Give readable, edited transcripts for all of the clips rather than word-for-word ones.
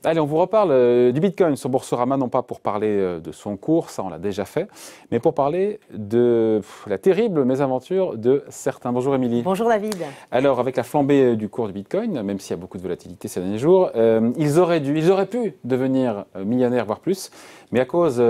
Allez, on vous reparle du Bitcoin sur Boursorama, non pas pour parler de son cours, ça on l'a déjà fait, mais pour parler de la terrible mésaventure de certains. Bonjour Émilie. Bonjour David. Alors, avec la flambée du cours du Bitcoin, même s'il y a beaucoup de volatilité ces derniers jours, ils auraient pu devenir millionnaires, voire plus, mais à cause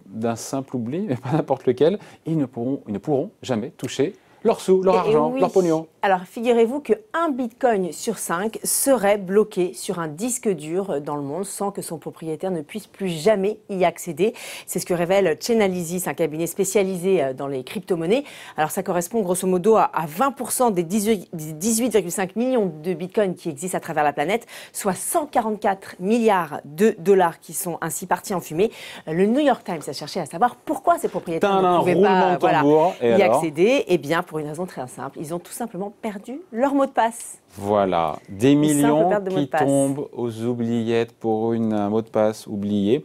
d'un simple oubli, mais pas n'importe lequel, ils ne pourront jamais toucher leurs sous, leur argent, oui. leur pognon. Alors, figurez-vous qu'un bitcoin sur 5 serait bloqué sur un disque dur dans le monde sans que son propriétaire ne puisse plus jamais y accéder. C'est ce que révèle Chainalysis, un cabinet spécialisé dans les crypto-monnaies. Alors, ça correspond grosso modo à 20% des 18,5 millions de bitcoins qui existent à travers la planète, soit 144 milliards de dollars qui sont ainsi partis en fumée. Le New York Times a cherché à savoir pourquoi ces propriétaires ne pouvaient pas y accéder. Eh bien, pour une raison très simple, ils ont tout simplement perdu leur mot de passe. Voilà, des millions qui tombent aux oubliettes pour un mot de passe oublié.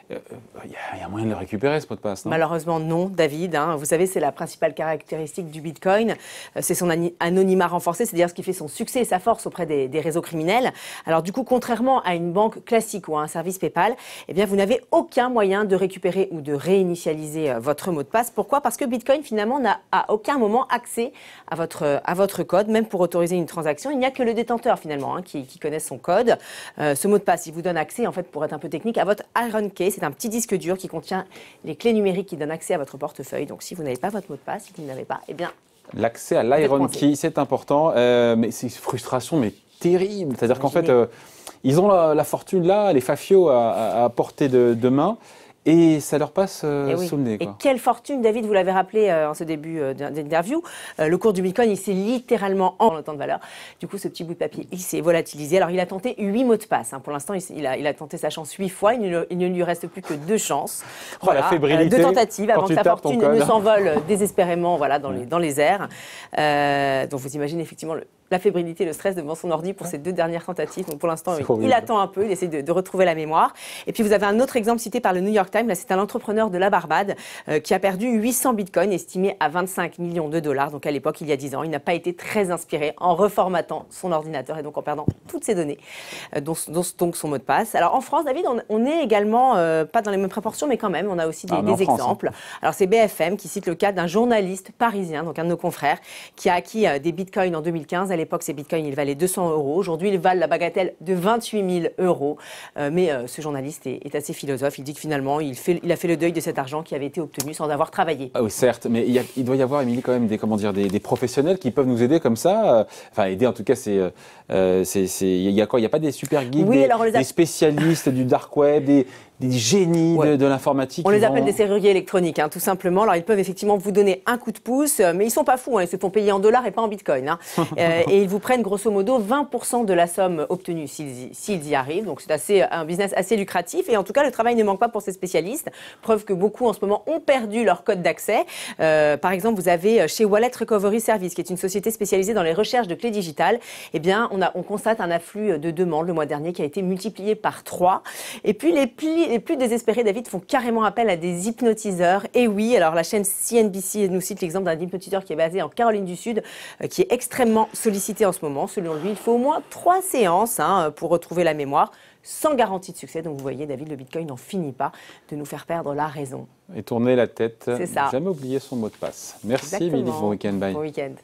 Il y a moyen de le récupérer, ce mot de passe, non? Malheureusement, non, David. Vous savez, c'est la principale caractéristique du Bitcoin. C'est son anonymat renforcé, c'est-à-dire ce qui fait son succès et sa force auprès des réseaux criminels. Alors du coup, contrairement à une banque classique ou à un service PayPal, eh bien, vous n'avez aucun moyen de récupérer ou de réinitialiser votre mot de passe. Pourquoi? Parce que Bitcoin, finalement, n'a à aucun moment accès à votre code, même pour autoriser une transaction. Il n'y a que le détenteur, finalement, qui connaît son code. Ce mot de passe, il vous donne accès, en fait, pour être un peu technique, à votre Iron Key. C'est un petit disque dur qui contient les clés numériques qui donnent accès à votre portefeuille. Donc, si vous n'avez pas votre mot de passe, si vous ne l'avez pas, eh bien... L'accès à l'Iron Key, c'est important, mais c'est une frustration mais terrible. C'est-à-dire qu'en fait, ils ont la fortune là, les fafios à portée de main. Et ça leur passe sous le nez. Et quelle fortune, David, vous l'avez rappelé en ce début d'interview. Le cours du Bitcoin, il s'est littéralement en temps de valeur. Du coup, ce petit bout de papier, il s'est volatilisé. Alors, il a tenté 8 mots de passe. Pour l'instant, il a tenté sa chance 8 fois. Il ne lui reste plus que 2 chances. Voilà, la fébrilité. 2 tentatives avant que sa fortune ne s'envole désespérément dans les airs. Donc, vous imaginez effectivement la fébrilité, le stress devant son ordi pour ces 2 dernières tentatives. Donc, pour l'instant, il attend un peu. Il essaie de retrouver la mémoire. Et puis, vous avez un autre exemple cité par le New York Times. Là, c'est un entrepreneur de la Barbade qui a perdu 800 bitcoins estimés à 25 millions de dollars. Donc à l'époque, il y a 10 ans, il n'a pas été très inspiré en reformatant son ordinateur et donc en perdant toutes ses données, dont donc son mot de passe. Alors en France, David, on est également, pas dans les mêmes proportions, mais quand même, on a aussi des exemples. Alors c'est BFM qui cite le cas d'un journaliste parisien, donc un de nos confrères, qui a acquis des bitcoins en 2015. À l'époque, ces bitcoins, ils valaient 200 €. Aujourd'hui, ils valent la bagatelle de 28 000 €. Mais ce journaliste est assez philosophe. Il dit que finalement, il a fait le deuil de cet argent qui avait été obtenu sans avoir travaillé. Ah oui, certes, mais il doit y avoir, Émilie, quand même des professionnels qui peuvent nous aider comme ça. Enfin, aider en tout cas, il y a quoi? Il n'y a pas des super geeks, des spécialistes du dark web, des génies de l'informatique. On les appelle des serruriers électroniques, tout simplement. Alors, ils peuvent effectivement vous donner un coup de pouce, mais ils ne sont pas fous. Ils se font payer en dollars et pas en bitcoin. Et ils vous prennent grosso modo 20% de la somme obtenue s'ils y arrivent. Donc, c'est un business assez lucratif. Et en tout cas, le travail ne manque pas pour ces spécialistes. Preuve que beaucoup, en ce moment, ont perdu leur code d'accès. Par exemple, vous avez chez Wallet Recovery Service, qui est une société spécialisée dans les recherches de clés digitales. Eh bien, on constate un afflux de demandes le mois dernier qui a été multiplié par 3. Et puis, les plus désespérés, David, font carrément appel à des hypnotiseurs. Et oui, alors la chaîne CNBC nous cite l'exemple d'un hypnotiseur qui est basé en Caroline du Sud, qui est extrêmement sollicité en ce moment. Selon lui, il faut au moins 3 séances pour retrouver la mémoire, sans garantie de succès. Donc vous voyez, David, le Bitcoin n'en finit pas de nous faire perdre la raison. Et tourner la tête, c'est ça. Jamais oublier son mot de passe. Merci, Émilie. Bon week-end. Bye. Bon week-end.